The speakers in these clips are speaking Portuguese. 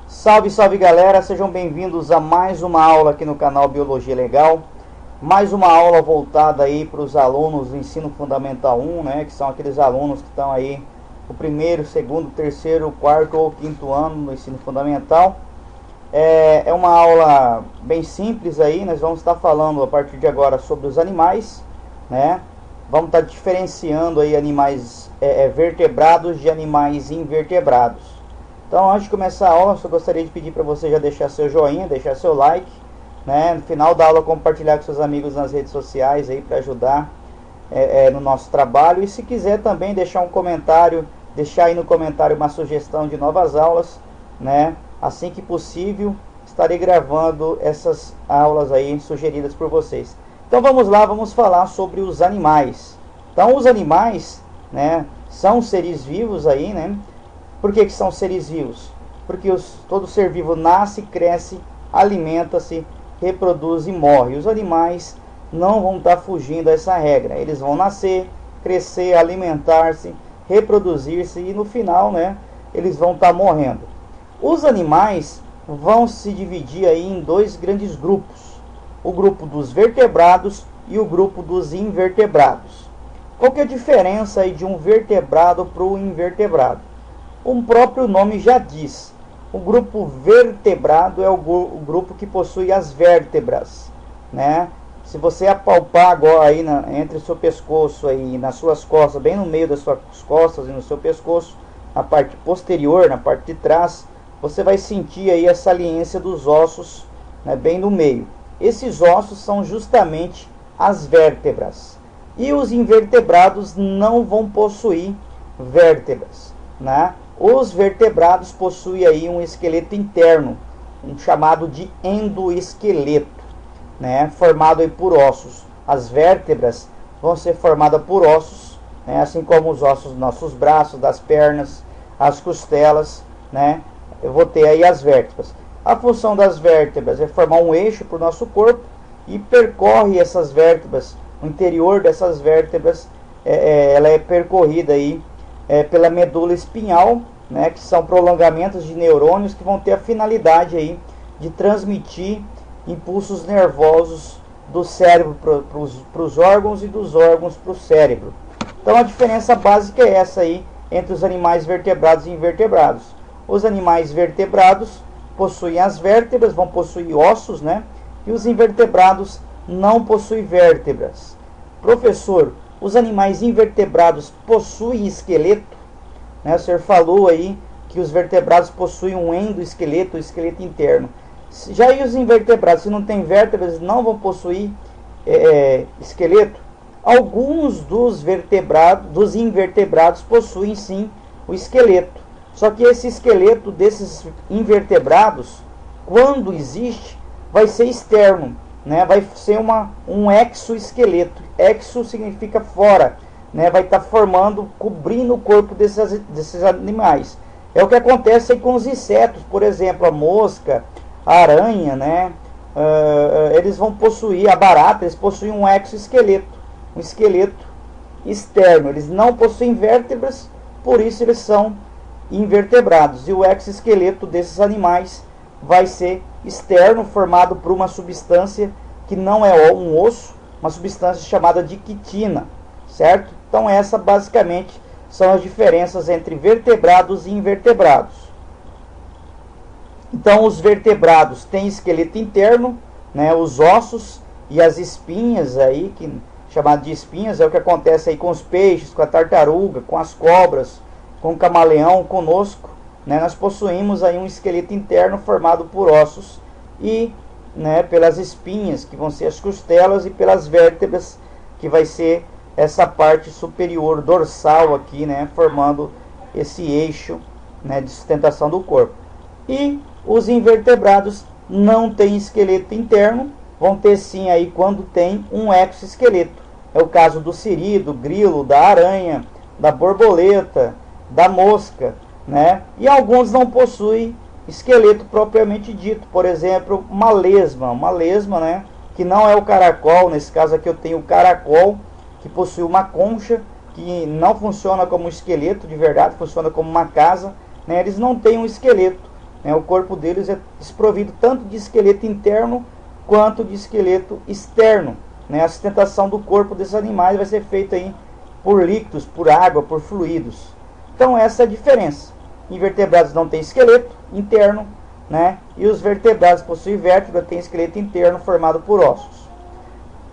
Salve, salve galera, sejam bem-vindos a mais uma aula aqui no canal Biologia Legal. Mais uma aula voltada aí para os alunos do Ensino Fundamental 1, né? Que são aqueles alunos que estão aí o primeiro, segundo, terceiro, quarto ou quinto ano no Ensino Fundamental. É uma aula bem simples aí, nós vamos estar falando a partir de agora sobre os animais, né? Vamos estar diferenciando aí animais vertebrados de animais invertebrados. Então, antes de começar a aula, eu só gostaria de pedir para você já deixar seu joinha, deixar seu like, né? No final da aula, compartilhar com seus amigos nas redes sociais aí para ajudar no nosso trabalho. E se quiser também deixar um comentário, deixar aí no comentário uma sugestão de novas aulas, né? Assim que possível, estarei gravando essas aulas aí sugeridas por vocês. Então vamos lá, vamos falar sobre os animais. Então os animais, né, são seres vivos aí, né? Por que são seres vivos? Porque todo ser vivo nasce, cresce, alimenta-se, reproduz e morre. Os animais não vão estar fugindo a essa regra. Eles vão nascer, crescer, alimentar-se, reproduzir-se e no final, né, eles vão estar morrendo. Os animais vão se dividir aí em dois grandes grupos. O grupo dos vertebrados e o grupo dos invertebrados. Qual que é a diferença aí de um vertebrado para o invertebrado? O próprio nome já diz. O grupo vertebrado é o grupo que possui as vértebras, né? Se você apalpar agora aí entre o seu pescoço aí, nas suas costas, bem no meio das suas costas e no seu pescoço, na parte posterior, na parte de trás, você vai sentir aí a saliência dos ossos, né, bem no meio. Esses ossos são justamente as vértebras. E os invertebrados não vão possuir vértebras, né? Os vertebrados possuem aí um esqueleto interno, chamado de endoesqueleto, né, formado aí por ossos. As vértebras vão ser formadas por ossos, né, assim como os ossos dos nossos braços, das pernas, as costelas, né? Eu vou ter aí as vértebras. A função das vértebras é formar um eixo para o nosso corpo e percorre essas vértebras, o interior dessas vértebras, ela é percorrida aí pela medula espinhal, né, que são prolongamentos de neurônios que vão ter a finalidade aí de transmitir impulsos nervosos do cérebro para os órgãos e dos órgãos para o cérebro. Então a diferença básica é essa aí entre os animais vertebrados e invertebrados. Os animais vertebrados possuem as vértebras, vão possuir ossos, né? E os invertebrados não possuem vértebras. Professor, os animais invertebrados possuem esqueleto? Né? O senhor falou aí que os vertebrados possuem um endoesqueleto, o esqueleto interno. Já aí os invertebrados, se não tem vértebras, não vão possuir esqueleto? Alguns dos invertebrados possuem sim o esqueleto. Só que esse esqueleto desses invertebrados, quando existe, vai ser externo, né? Vai ser um exoesqueleto. Exo significa fora, né? Vai estar formando, cobrindo o corpo desses animais. É o que acontece aí com os insetos, por exemplo, a mosca, a aranha, né? Eles vão possuir, a barata, eles possuem um exoesqueleto, um esqueleto externo. Eles não possuem vértebras, por isso eles são invertebrados. E o exoesqueleto desses animais vai ser externo, formado por uma substância que não é um osso, uma substância chamada de quitina, certo? Então essa basicamente são as diferenças entre vertebrados e invertebrados. Então os vertebrados têm esqueleto interno, né, os ossos e as espinhas aí, chamado de espinhas, é o que acontece aí com os peixes, com a tartaruga, com as cobras, com o camaleão. Conosco, né, nós possuímos aí um esqueleto interno formado por ossos e, né, pelas espinhas, que vão ser as costelas, e pelas vértebras, que vai ser essa parte superior dorsal aqui, né, formando esse eixo, né, de sustentação do corpo. E os invertebrados não têm esqueleto interno, vão ter sim aí quando tem um exoesqueleto. É o caso do siri, do grilo, da aranha, da borboleta, da mosca, né? E alguns não possuem esqueleto propriamente dito. Por exemplo, uma lesma, né, que não é o caracol. Nesse caso aqui eu tenho o caracol, que possui uma concha, que não funciona como um esqueleto de verdade, funciona como uma casa, né? Eles não têm um esqueleto, né? O corpo deles é desprovido tanto de esqueleto interno quanto de esqueleto externo, né? A sustentação do corpo desses animais vai ser feita aí por líquidos, por água, por fluidos. Então essa é a diferença. Invertebrados não têm esqueleto interno, né? E os vertebrados possuem vértebra, têm esqueleto interno formado por ossos.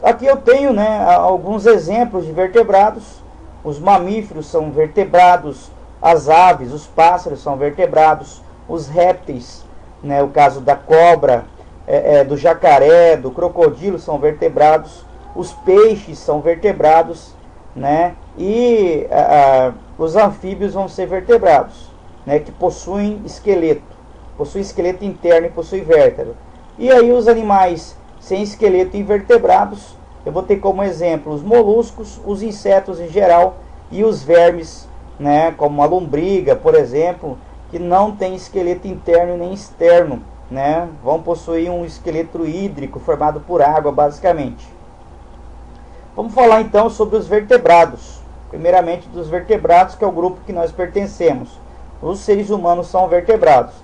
Aqui eu tenho, né, alguns exemplos de vertebrados. Os mamíferos são vertebrados, as aves, os pássaros são vertebrados, os répteis, né, o caso da cobra, do jacaré, do crocodilo são vertebrados, os peixes são vertebrados, né, e os anfíbios vão ser vertebrados, né, que possuem esqueleto interno e possuem vértebra. E aí os animais sem esqueleto invertebrados, eu vou ter como exemplo os moluscos, os insetos em geral e os vermes, né, como a lombriga, por exemplo, que não tem esqueleto interno nem externo, né, vão possuir um esqueleto hídrico formado por água, basicamente. Vamos falar então sobre os vertebrados. Primeiramente dos vertebrados, que é o grupo que nós pertencemos. Os seres humanos são vertebrados.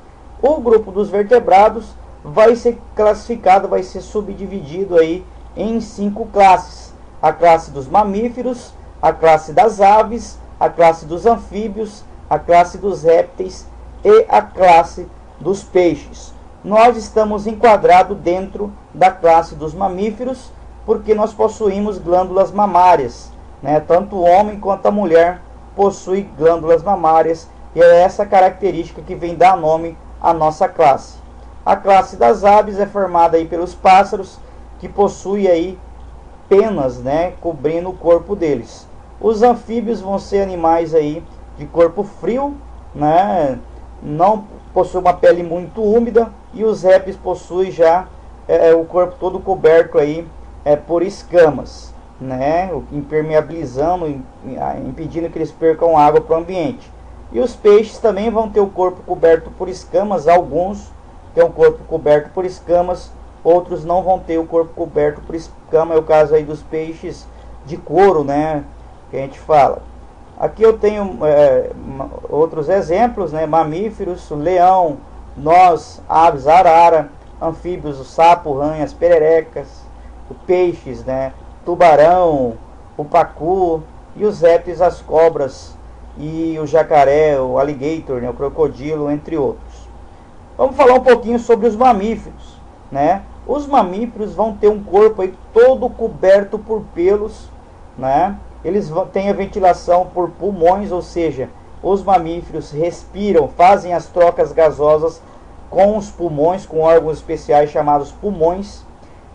O grupo dos vertebrados vai ser classificado, vai ser subdividido aí em 5 classes. A classe dos mamíferos, a classe das aves, a classe dos anfíbios, a classe dos répteis e a classe dos peixes. Nós estamos enquadrados dentro da classe dos mamíferos porque nós possuímos glândulas mamárias, né? Tanto o homem quanto a mulher possui glândulas mamárias e é essa característica que vem dar nome à nossa classe. A classe das aves é formada aí pelos pássaros, que possuem aí penas, né, cobrindo o corpo deles. Os anfíbios vão ser animais aí de corpo frio, né, não possuem uma pele muito úmida, e os répteis possuem já o corpo todo coberto aí por escamas, né, impermeabilizando, impedindo que eles percam água para o ambiente. E os peixes também vão ter o corpo coberto por escamas, alguns têm o corpo coberto por escamas, outros não vão ter o corpo coberto por escama, é o caso aí dos peixes de couro, né, que a gente fala. Aqui eu tenho outros exemplos, né, mamíferos, o leão, nós, aves, arara, anfíbios, o sapo, ranhas, pererecas, o peixes, né, tubarão, o pacu, e os répteis, as cobras, e o jacaré, o alligator, né, o crocodilo, entre outros. Vamos falar um pouquinho sobre os mamíferos, né? Os mamíferos vão ter um corpo aí todo coberto por pelos, né? Eles têm a ventilação por pulmões, ou seja, os mamíferos respiram, fazem as trocas gasosas com os pulmões, com órgãos especiais chamados pulmões.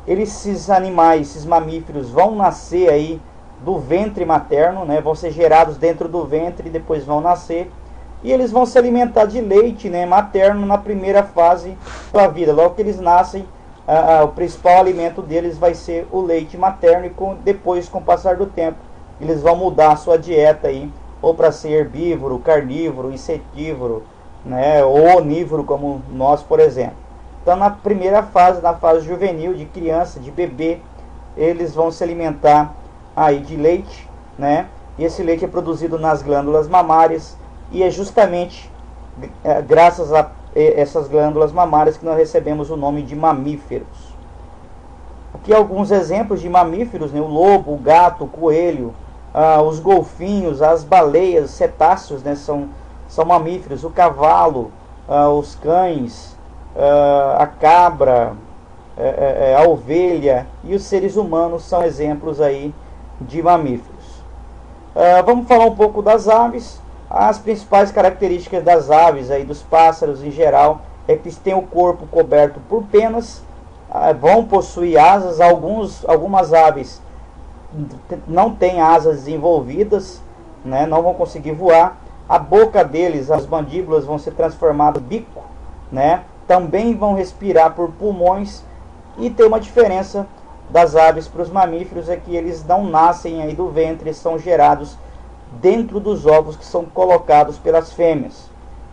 Esses animais, esses mamíferos, vão nascer aí do ventre materno, né? Vão ser gerados dentro do ventre e depois vão nascer. E eles vão se alimentar de leite, né, materno na primeira fase da vida. Logo que eles nascem, o principal alimento deles vai ser o leite materno. E depois, com o passar do tempo, eles vão mudar a sua dieta aí, ou para ser herbívoro, carnívoro, insetívoro, né, ou onívoro, como nós, por exemplo. Então, na primeira fase, na fase juvenil, de criança, de bebê, eles vão se alimentar aí de leite, né? E esse leite é produzido nas glândulas mamárias, e é justamente graças a essas glândulas mamárias que nós recebemos o nome de mamíferos. Aqui alguns exemplos de mamíferos, né? O lobo, o gato, o coelho, os golfinhos, as baleias, cetáceos, né? São mamíferos. O cavalo, os cães, a cabra, a ovelha e os seres humanos são exemplos aí de mamíferos. Vamos falar um pouco das aves. As principais características das aves, aí, dos pássaros em geral, é que eles têm o corpo coberto por penas, vão possuir asas. Algumas aves não têm asas desenvolvidas, né, não vão conseguir voar. A boca deles, as mandíbulas, vão ser transformadas em bico, né, também vão respirar por pulmões. E tem uma diferença das aves para os mamíferos, é que eles não nascem aí do ventre, eles são gerados dentro dos ovos que são colocados pelas fêmeas,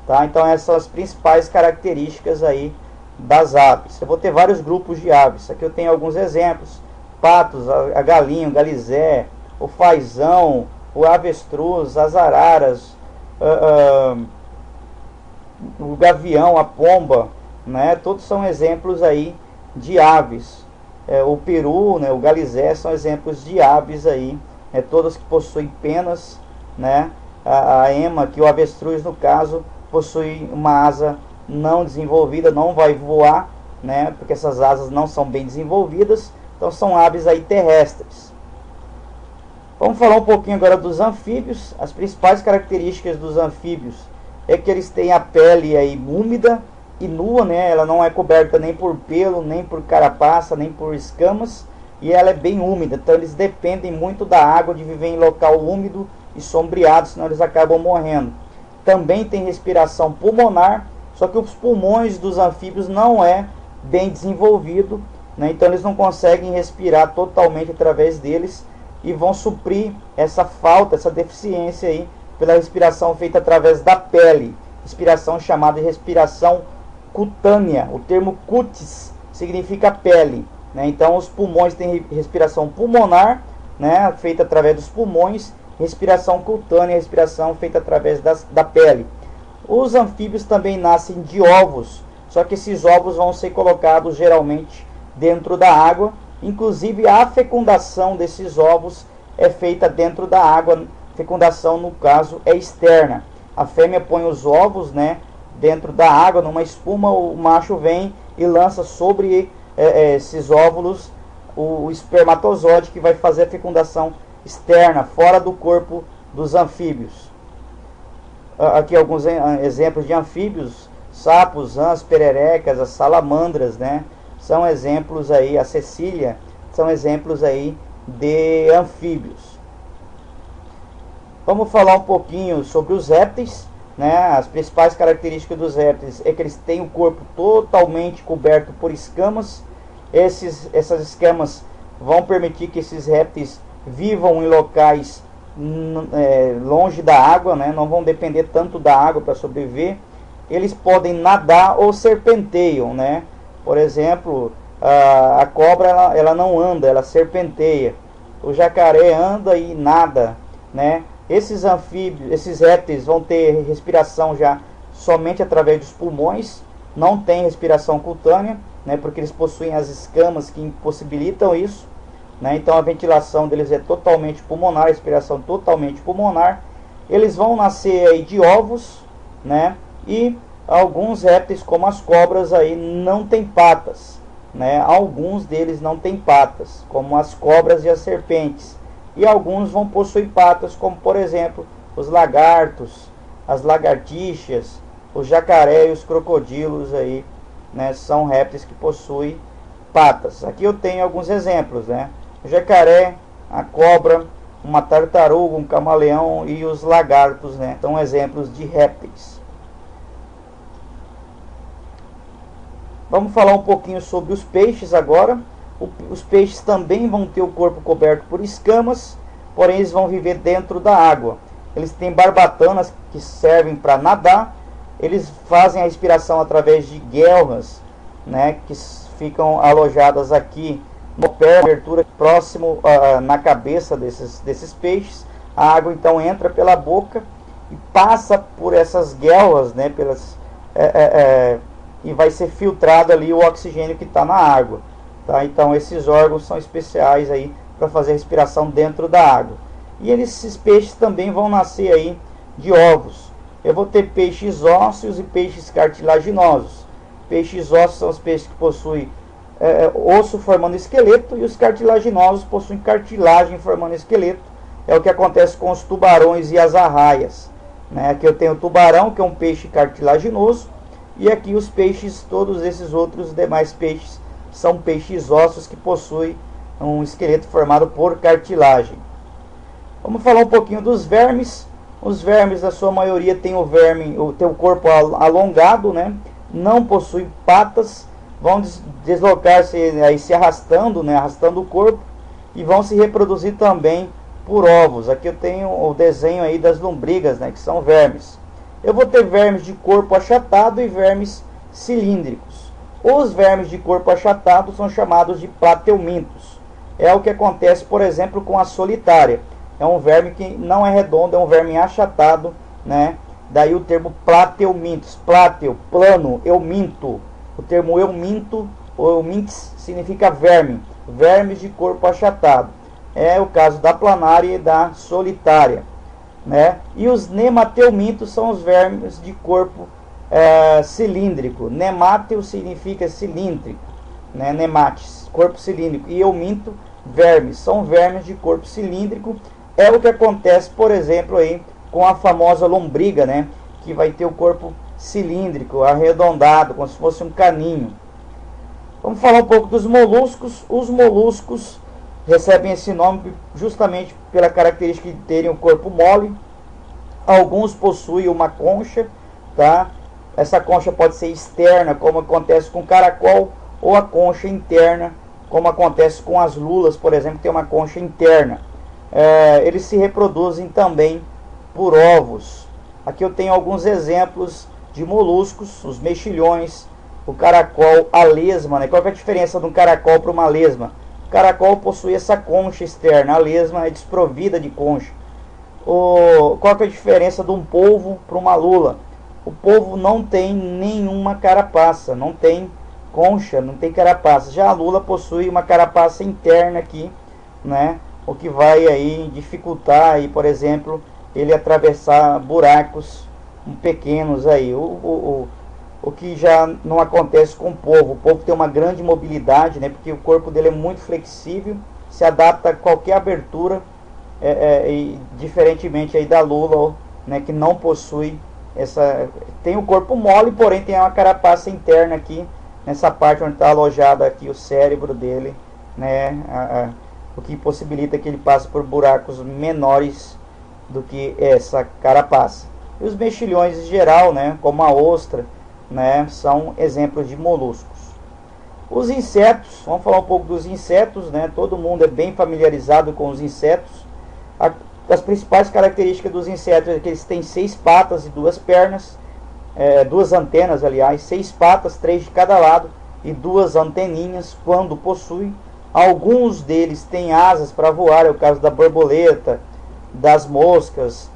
tá? Então essas são as principais características aí das aves. Eu vou ter vários grupos de aves. Aqui eu tenho alguns exemplos: patos, a galinha, o galizé, o fazão, o avestruz, as araras, o gavião, a pomba, né? Todos são exemplos aí de aves. O peru, né? O galizé são exemplos de aves aí, todas que possuem penas, né? A ema, que o avestruz no caso possui uma asa não desenvolvida, não vai voar, né? Porque essas asas não são bem desenvolvidas, então são aves aí terrestres. Vamos falar um pouquinho agora dos anfíbios. As principais características dos anfíbios é que eles têm a pele aí úmida e nua, né? Ela não é coberta nem por pelo, nem por carapaça, nem por escamas, e ela é bem úmida, então eles dependem muito da água, de viver em local úmido e sombreado, senão eles acabam morrendo. Também tem respiração pulmonar, só que os pulmões dos anfíbios não é bem desenvolvido, né? Então eles não conseguem respirar totalmente através deles, e vão suprir essa falta, essa deficiência aí, pela respiração feita através da pele, respiração chamada de respiração cutânea. O termo cutis significa pele, né? Então os pulmões têm respiração pulmonar, né, feita através dos pulmões, respiração cutânea, respiração feita através da pele. Os anfíbios também nascem de ovos, só que esses ovos vão ser colocados geralmente dentro da água. Inclusive a fecundação desses ovos é feita dentro da água. Fecundação no caso é externa. A fêmea põe os ovos, né, dentro da água, numa espuma. O macho vem e lança sobre esses óvulos o espermatozoide, que vai fazer a fecundação externa, fora do corpo dos anfíbios. Aqui alguns exemplos de anfíbios: sapos, rãs, pererecas, as salamandras, né? São exemplos aí, a Cecília, são exemplos aí de anfíbios. Vamos falar um pouquinho sobre os répteis, né? As principais características dos répteis é que eles têm o corpo totalmente coberto por escamas. Essas escamas vão permitir que esses répteis vivam em locais longe da água, né? Não vão depender tanto da água para sobreviver. Eles podem nadar ou serpenteiam, né? Por exemplo, a cobra ela não anda, ela serpenteia. O jacaré anda e nada, né? Esses anfíbios, esses répteis vão ter respiração já somente através dos pulmões, não tem respiração cutânea, né? Porque eles possuem as escamas que impossibilitam isso, né? Então a ventilação deles é totalmente pulmonar, respiração totalmente pulmonar. Eles vão nascer aí de ovos, né? E alguns répteis, como as cobras, aí não tem patas, né? Alguns deles não têm patas, como as cobras e as serpentes. E alguns vão possuir patas, como por exemplo os lagartos, as lagartixas, o jacaré e os crocodilos aí, né? São répteis que possuem patas. Aqui eu tenho alguns exemplos, né? O jacaré, a cobra, uma tartaruga, um camaleão e os lagartos, né? São exemplos de répteis. Vamos falar um pouquinho sobre os peixes agora. Os peixes também vão ter o corpo coberto por escamas, porém eles vão viver dentro da água. Eles têm barbatanas que servem para nadar. Eles fazem a respiração através de guelras, né, que ficam alojadas aqui no pé, abertura próximo na cabeça desses peixes. A água então entra pela boca e passa por essas guelras, né, e vai ser filtrado ali o oxigênio que está na água, tá? Então esses órgãos são especiais aí para fazer respiração dentro da água. E esses peixes também vão nascer aí de ovos. Eu vou ter peixes ósseos e peixes cartilaginosos. Peixes ósseos são os peixes que possuem osso formando esqueleto, e os cartilaginosos possuem cartilagem formando esqueleto. É o que acontece com os tubarões e as arraias, né? Aqui eu tenho o tubarão, que é um peixe cartilaginoso, e aqui os peixes, todos esses outros demais peixes, são peixes ósseos que possuem um esqueleto formado por cartilagem. Vamos falar um pouquinho dos vermes. Os vermes, a sua maioria, tem o corpo alongado, né? Não possuem patas, vão deslocar-se aí, se arrastando, né? Arrastando o corpo, e vão se reproduzir também por ovos. Aqui eu tenho o desenho aí das lombrigas, né? Que são vermes. Eu vou ter vermes de corpo achatado e vermes cilíndricos. Os vermes de corpo achatado são chamados de plateumintos. É o que acontece, por exemplo, com a solitária. É um verme que não é redondo, é um verme achatado, né? Daí o termo plateumintos, plateu, plano, euminto. O termo euminto ou eumintes significa verme, vermes de corpo achatado. É o caso da planária e da solitária, né? E os nemateumintos são os vermes de corpo cilíndrico. Nemateu significa cilíndrico, né? Nemates, corpo cilíndrico. E euminto, vermes, são vermes de corpo cilíndrico. É o que acontece, por exemplo, aí com a famosa lombriga, né? Que vai ter o corpo cilíndrico, arredondado, como se fosse um caninho. Vamos falar um pouco dos moluscos. Os moluscos recebem esse nome justamente pela característica de terem o corpo mole. Alguns possuem uma concha, tá? Essa concha pode ser externa, como acontece com o caracol, ou a concha interna, como acontece com as lulas, por exemplo, que tem uma concha interna. Eles se reproduzem também por ovos. Aqui eu tenho alguns exemplos de moluscos, os mexilhões, o caracol, a lesma, né? Qual que é a diferença de um caracol para uma lesma? O caracol possui essa concha externa, a lesma é desprovida de concha. Qual que é a diferença de um polvo para uma lula? O polvo não tem nenhuma carapaça, não tem concha, não tem carapaça. Já a lula possui uma carapaça interna aqui, né? O que vai aí dificultar aí, por exemplo, ele atravessar buracos pequenos aí. O que já não acontece com o polvo. O polvo tem uma grande mobilidade, né? Porque o corpo dele é muito flexível, se adapta a qualquer abertura, e diferentemente aí da lula, né? Que não possui tem o corpo mole, porém tem uma carapaça interna aqui nessa parte onde está alojado aqui o cérebro dele, né? O que possibilita que ele passe por buracos menores do que essa carapaça. E os mexilhões em geral, né, como a ostra, né, são exemplos de moluscos. Os insetos, vamos falar um pouco dos insetos, né? Todo mundo é bem familiarizado com os insetos. As principais características dos insetos é que eles têm 6 patas e 2 pernas, 2 antenas, aliás, 6 patas, 3 de cada lado, e 2 anteninhas quando possui. Alguns deles têm asas para voar, é o caso da borboleta, das moscas,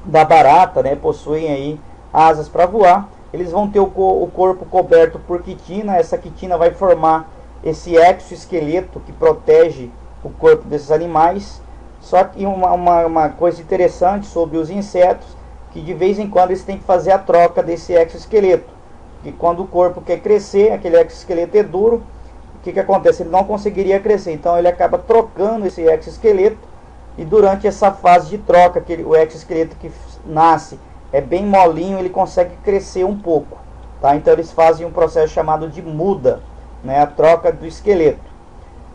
da barata, né? Possuem aí asas para voar. Eles vão ter o corpo coberto por quitina. Essa quitina vai formar esse exoesqueleto que protege o corpo desses animais. Só que uma coisa interessante sobre os insetos, que de vez em quando eles têm que fazer a troca desse exoesqueleto. Que quando o corpo quer crescer, aquele exoesqueleto é duro, o que acontece? Ele não conseguiria crescer, então ele acaba trocando esse exoesqueleto, e durante essa fase de troca, o exoesqueleto que nasce é bem molinho, ele consegue crescer um pouco, tá? Então eles fazem um processo chamado de muda, né? A troca do esqueleto.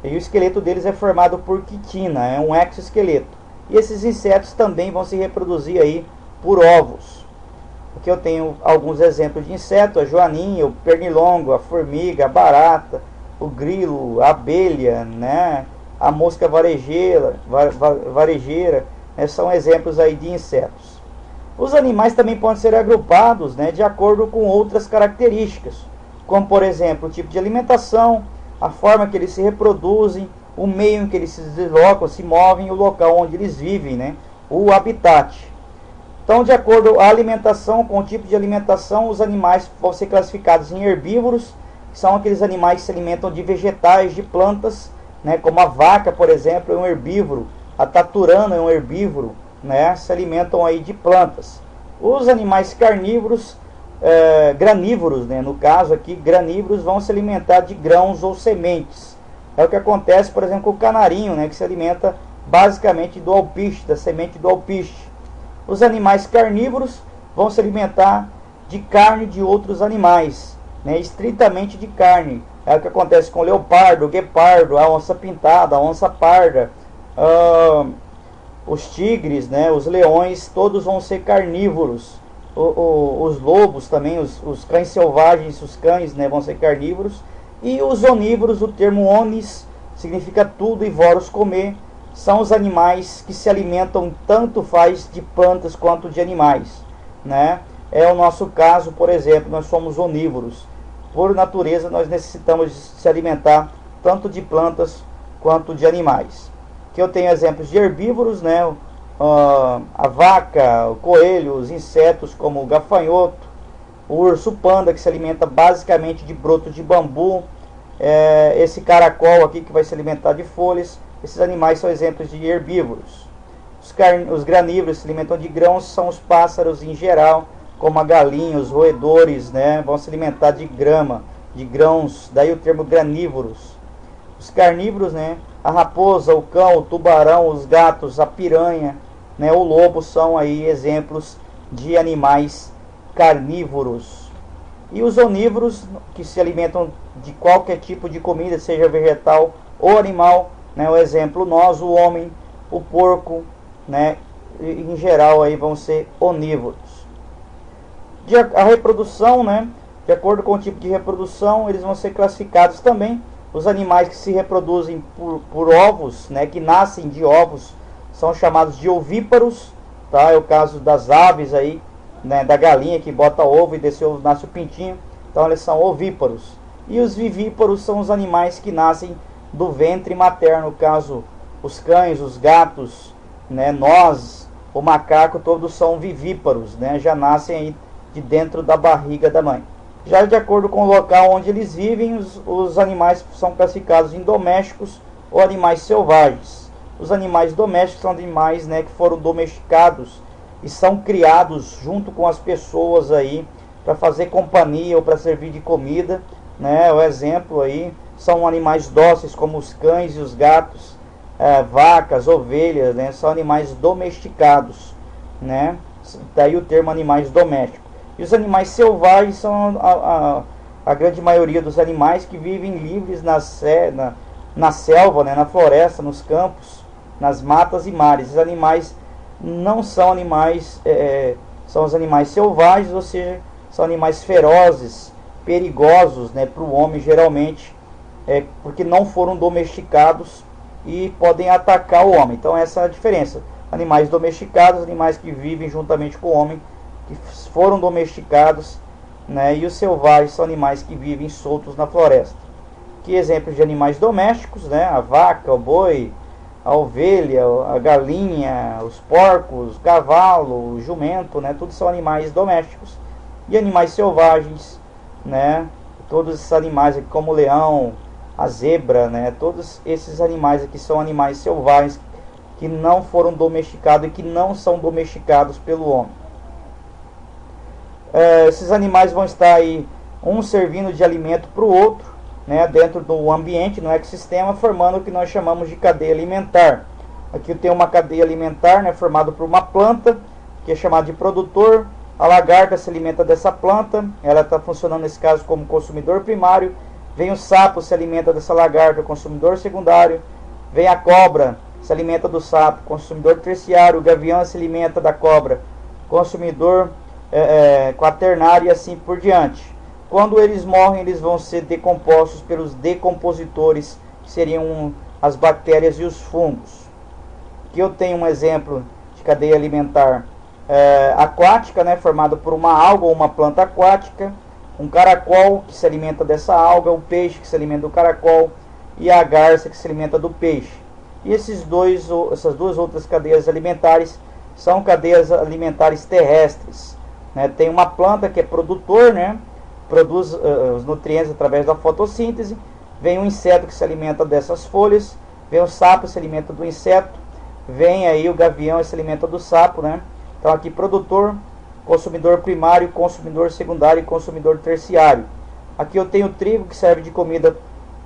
E o esqueleto deles é formado por quitina, é um exoesqueleto. E esses insetos também vão se reproduzir aí por ovos. Aqui eu tenho alguns exemplos de inseto: a joaninha, o pernilongo, a formiga, a barata, o grilo, a abelha, né? A mosca varejeira, né? São exemplos aí de insetos. Os animais também podem ser agrupados, né, de acordo com outras características, como por exemplo o tipo de alimentação, a forma que eles se reproduzem, o meio em que eles se deslocam, se movem, o local onde eles vivem, né, o habitat. Então, de acordo com a alimentação, com o tipo de alimentação, os animais vão ser classificados em herbívoros, que são aqueles animais que se alimentam de vegetais, de plantas, né, como a vaca, por exemplo, é um herbívoro, a taturana é um herbívoro, né, se alimentam aí de plantas. Os animais carnívoros, granívoros, né, no caso aqui, granívoros vão se alimentar de grãos ou sementes. É o que acontece, por exemplo, com o canarinho, né, que se alimenta basicamente do alpiste, da semente do alpiste. Os animais carnívoros vão se alimentar de carne de outros animais, né, estritamente de carne. É o que acontece com o leopardo, o guepardo, a onça pintada, a onça parda, os tigres, né, os leões, todos vão ser carnívoros. Os lobos também, os cães selvagens, os cães, né, vão ser carnívoros. E os onívoros, o termo onis significa tudo e voros comer, são os animais que se alimentam tanto faz de plantas quanto de animais, né? É o nosso caso, por exemplo, nós somos onívoros. Por natureza, nós necessitamos se alimentar tanto de plantas quanto de animais. Aqui eu tenho exemplos de herbívoros, né? a vaca, o coelho, os insetos como o gafanhoto, o urso panda, que se alimenta basicamente de brotos de bambu, esse caracol aqui que vai se alimentar de folhas. Esses animais são exemplos de herbívoros. Os granívoros se alimentam de grãos, são os pássaros em geral, como a galinha, os roedores, né, vão se alimentar de grama, de grãos, daí o termo granívoros. Os carnívoros, né, a raposa, o cão, o tubarão, os gatos, a piranha, né, o lobo são aí exemplos de animais carnívoros. E os onívoros, que se alimentam de qualquer tipo de comida, seja vegetal ou animal, né, o exemplo nós, o homem, o porco, né, em geral aí vão ser onívoros. A reprodução, né, de acordo com o tipo de reprodução, eles vão ser classificados também. Os animais que se reproduzem por ovos, né, que nascem de ovos, são chamados de ovíparos, tá? É o caso das aves aí, né, da galinha que bota ovo e desse ovo nasce o pintinho, então eles são ovíparos. E os vivíparos são os animais que nascem do ventre materno, no caso os cães, os gatos, né, nós, o macaco, todos são vivíparos, né, já nascem aí de dentro da barriga da mãe. Já de acordo com o local onde eles vivem, os animais são classificados em domésticos ou animais selvagens. Os animais domésticos são animais, né, que foram domesticados e são criados junto com as pessoas aí para fazer companhia ou para servir de comida, né? O exemplo aí são animais dóceis como os cães e os gatos, vacas, ovelhas, né? São animais domesticados, né? Daí o termo animais domésticos. E os animais selvagens são a grande maioria dos animais que vivem livres na selva, né, na floresta, nos campos, nas matas e mares. Esses animais não são animais, são os animais selvagens, ou seja, são animais ferozes, perigosos, né, para o homem geralmente, porque não foram domesticados e podem atacar o homem. Então essa é a diferença. Animais domesticados, animais que vivem juntamente com o homem, que foram domesticados, né, e os selvagens são animais que vivem soltos na floresta. Que exemplos de animais domésticos, né, a vaca, o boi, a ovelha, a galinha, os porcos, o cavalo, o jumento, né, todos são animais domésticos. E animais selvagens, né, todos esses animais aqui, como o leão, a zebra, né, todos esses animais aqui são animais selvagens que não foram domesticados e que não são domesticados pelo homem. Esses animais vão estar aí, um servindo de alimento para o outro, né, dentro do ambiente, no ecossistema, formando o que nós chamamos de cadeia alimentar. Aqui tem uma cadeia alimentar, né, formada por uma planta, que é chamada de produtor. A lagarta se alimenta dessa planta, ela está funcionando nesse caso como consumidor primário. Vem o sapo, se alimenta dessa lagarta, consumidor secundário. Vem a cobra, se alimenta do sapo, consumidor terciário. O gavião se alimenta da cobra, consumidor quaternário, e assim por diante. Quando eles morrem, eles vão ser decompostos pelos decompositores, que seriam as bactérias e os fungos. Aqui eu tenho um exemplo de cadeia alimentar aquática, né, formada por uma alga ou uma planta aquática, um caracol que se alimenta dessa alga, o peixe que se alimenta do caracol e a garça que se alimenta do peixe. E essas duas outras cadeias alimentares são cadeias alimentares terrestres, né? Tem uma planta que é produtor, né, produz os nutrientes através da fotossíntese. Vem um inseto que se alimenta dessas folhas, vem o sapo que se alimenta do inseto, vem aí o gavião que se alimenta do sapo, né? Então aqui produtor, consumidor primário, consumidor secundário e consumidor terciário. Aqui eu tenho o trigo que serve de comida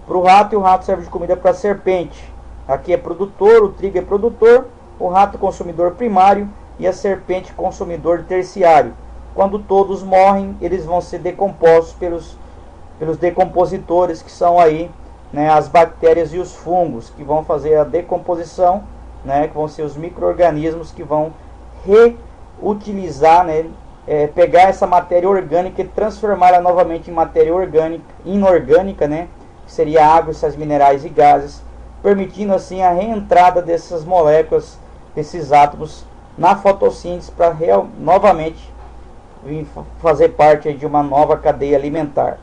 para o rato e o rato serve de comida para a serpente. Aqui é produtor, o trigo é produtor, o rato consumidor primário e a serpente consumidor terciário. Quando todos morrem, eles vão ser decompostos pelos decompositores, que são aí, né, as bactérias e os fungos, que vão fazer a decomposição, né, que vão ser os micro-organismos que vão reutilizar, né, pegar essa matéria orgânica e transformá-la novamente em matéria orgânica, inorgânica, né, que seria água, sais minerais e gases, permitindo assim a reentrada dessas moléculas, desses átomos na fotossíntese para novamente fazer parte de uma nova cadeia alimentar.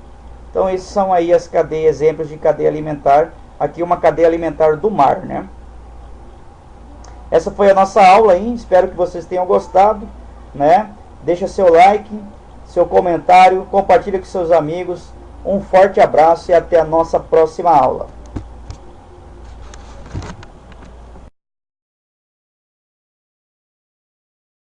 Então esses são aí as cadeias, exemplos de cadeia alimentar. Aqui uma cadeia alimentar do mar, né? Essa foi a nossa aula aí, espero que vocês tenham gostado, né? Deixa seu like, seu comentário, compartilha com seus amigos. Um forte abraço e até a nossa próxima aula.